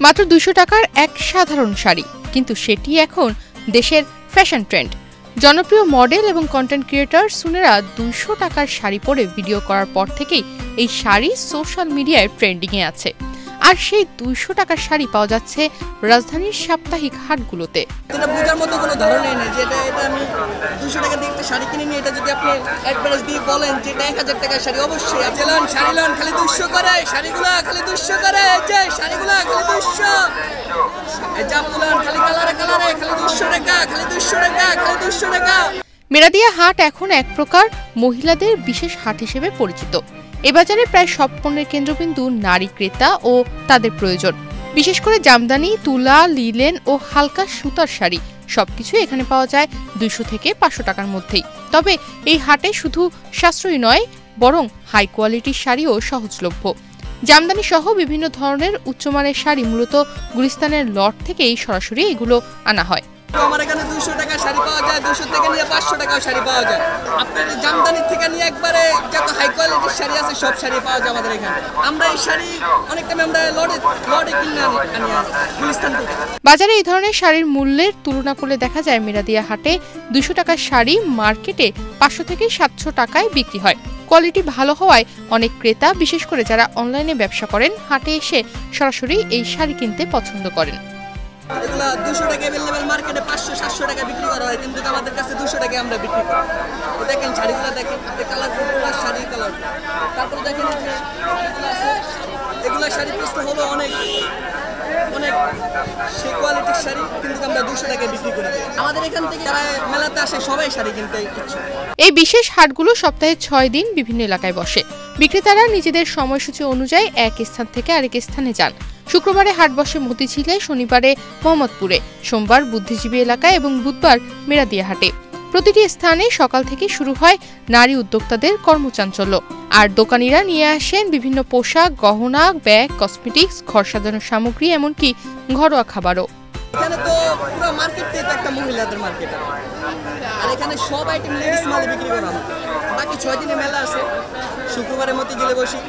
মাত্র ২০০ টাকার এক সাধারণ শাড়ি, কিন্তু সেটি এখন দেশের ফ্যাশন ট্রেন্ড। জনপ্রিয় মডেল এবং কন্টেন্ট ক্রিয়েটর সুনেরা ২০০ টাকার শাড়ি পরে ভিডিও করার পর থেকেই এই শাড়ি সোশ্যাল মিডিয়ায় ট্রেন্ডিংয়ে আছে। আর সেই ২০০ টাকার শাড়ি পাওয়া যাচ্ছে রাজধানীর সাপ্তাহিক হাটগুলোতে। এটা বোঝার মতো কোনো ধরনের নেই যে এটা আমি ২০০ টাকা দিয়ে একটা শাড়ি কিনে নিই, এটা যদি আপনি অ্যাডভান্স দিয়ে বলেন যে এটা ১০০০ টাকার শাড়ি, অবশ্যই আপনি শাড়ি লন খালি ২০০ করে, শাড়িগুলো খালি ২০০ করে, যে শাড়িগুলো খালি ২০০, এই জামগুলো খালি কালারে কালারে খালি ২০০ টাকা, খালি ২০০ টাকা, খালি ২০০ টাকা। মেরাদিয়া হাট এখন এক প্রকার মহিলাদের বিশেষ হাট হিসেবে পরিচিত। এ বাজারে প্রায় সব পণ্যের কেন্দ্রবিন্দু নারী ক্রেতা ও তাদের প্রয়োজন। বিশেষ করে জামদানি, তুলা, লিলেন ও হালকা সুতার শাড়ি সবকিছুই এখানে পাওয়া যায় ২০০ থেকে ৫০০ টাকার মধ্যেই। তবে এই হাটে শুধু সাশ্রয়ী নয়, বরং হাই কোয়ালিটির শাড়িও সহজলভ্য। জামদানি সহ বিভিন্ন ধরনের উচ্চমানের শাড়ি মূলত গুলিস্তানের লট থেকেই সরাসরি এগুলো আনা হয়। আমার এখানে ২০০ টাকা শাড়ি পাওয়া যায়, ২০০ থেকে নিয়ে ৫০০ টাকাও শাড়ি পাওয়া যায়। আপনার জামদানি থেকে নিয়ে একবারে যত হাই কোয়ালিটির শাড়ি আছে সব শাড়ি পাওয়া যায় আমাদের এখানে। আমরা এই শাড়ি অনেক টাইমে আমরা লটে কিনে আনি গুলিস্তান থেকে। বাজারে এই ধরনের শাড়ির মূল্যের তুলনা করলে দেখা যায় মেরাদিয়া হাটে ২০০ টাকার শাড়ি মার্কেটে ৫০০ থেকে ৭০০ টাকায় বিক্রি হয়। কোয়ালিটি ভালো হওয়ায় অনেক ক্রেতা, বিশেষ করে যারা অনলাইনে ব্যবসা করেন, হাটে এসে সরাসরি এই শাড়ি কিনতে পছন্দ করেন। এগুলা ২০০ টাকা अवेलेबल মার্কেটে ৫০০-৭০০ টাকা বিক্রি করা হয়, কিন্তু আমাদের কাছে ২০০ টাকা আমরা বিক্রি করি। দেখেন শাড়িগুলো দেখেন, কালারফুল শাড়ি কালার। তারপর দেখেন এগুলা শাড়ি পিসটা হলো অনেক সেই কোয়ালিটির শাড়ি, কিন্তু আমরা ২০০ টাকা বিক্রি করি। আমাদের এখান থেকে যারা মেলাতে আসে সবাই শাড়ি কিনতে ইচ্ছুক। এই বিশেষ হাটগুলো সপ্তাহে ৬ দিন বিভিন্ন এলাকায় বসে। বিক্রেতারা নিজেদের সময়সূচি অনুযায়ী এক স্থান থেকে আরেক স্থানে যান। শুক্রবারে হাট বসে মতিঝিলে, শনিবারে মোহাম্মদপুরে, সোমবার বুদ্ধিজীবী এলাকায় এবং বুধবার মেরাদিয়া হাটে। প্রতিটি স্থানে সকাল থেকে শুরু হয় নারী উদ্যোক্তাদের কর্মচাঞ্চল্য। আর দোকানিরা নিয়ে আসেন বিভিন্ন পোশাক, গহনা, ব্যাগ, কসমেটিক্স, ঘর সাজানোর সামগ্রী, এমনকি ঘরোয়া খাবারও। এখানে তো পুরো মার্কেটটাই তো একটা মহিলাদের মার্কেট, আর এখানে সব আইটেম লেডিস মালে বিক্রি করা হয়। বাকি ৬ দিনে মেলা আছে। শুক্রবারে মতিঝিলে বসি,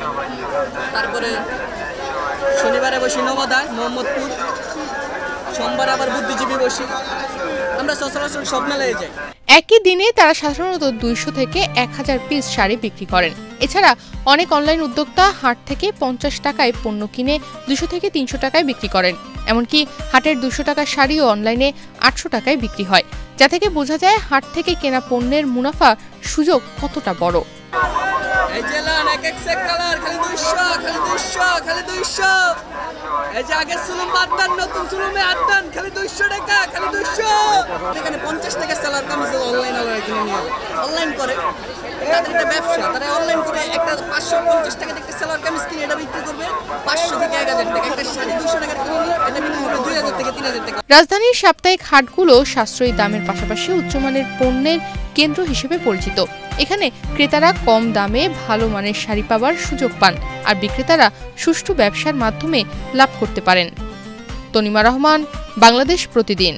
তারপরে শনিবারে বসি নবদায় মোহাম্মদপুর, সোমবার আবার বুদ্ধিজীবী বসি। আমরা সচরাচর সব মেলায় যাই। একই দিনে তারা সাধারণত ২০০ থেকে ১০০০ পিস শাড়ি বিক্রি করেন। এছাড়া অনেক অনলাইন উদ্যোক্তা হাট থেকে ৫০ টাকায় পণ্য কিনে ২০০ থেকে ৩০০ টাকায় বিক্রি করেন। এমনকি হাটের ২০০ টাকার শাড়িও অনলাইনে ৮০০ টাকায় বিক্রি হয়, যা থেকে বোঝা যায় হাট থেকে কেনা পণ্যের মুনাফা সুযোগ কতটা বড়। এই যে লান এক এক সেট কালার খালি ২০০, খালি ২০০, খালি ২০০। এই যে আগে সুলুম আদনান, নতুন সুলুমে আদনান খালি ২০০ টাকা, খালি ২০০। এখানে ৫০ টাকা সেলার কামিজ অনলাইন কিনে নিয়ে অনলাইন করে। তাদের একটা ব্যবসা, তারা অনলাইন করে একটা ৫৫০ টাকা একটা সেলার কামিজ কিনে এটা বিক্রি করবে ৫০০ থেকে ১০০০ টাকা। একটা শাড়ি ২০০ টাকার কিনে নিয়ে এটা বিক্রি করবে ২০০০ থেকে ৩০০০ টাকা। রাজধানীর সাপ্তাহিক হাটগুলো সাশ্রয়ী দামের পাশাপাশি উচ্চমানের পণ্যের কেন্দ্র হিসেবে পরিচিত। এখানে ক্রেতারা কম দামে ভালো মানের শাড়ি পাওয়ার সুযোগ পান, আর বিক্রেতারা সুষ্ঠু ব্যবসার মাধ্যমে লাভ করতে পারেন। তনিমা রহমান, বাংলাদেশ প্রতিদিন।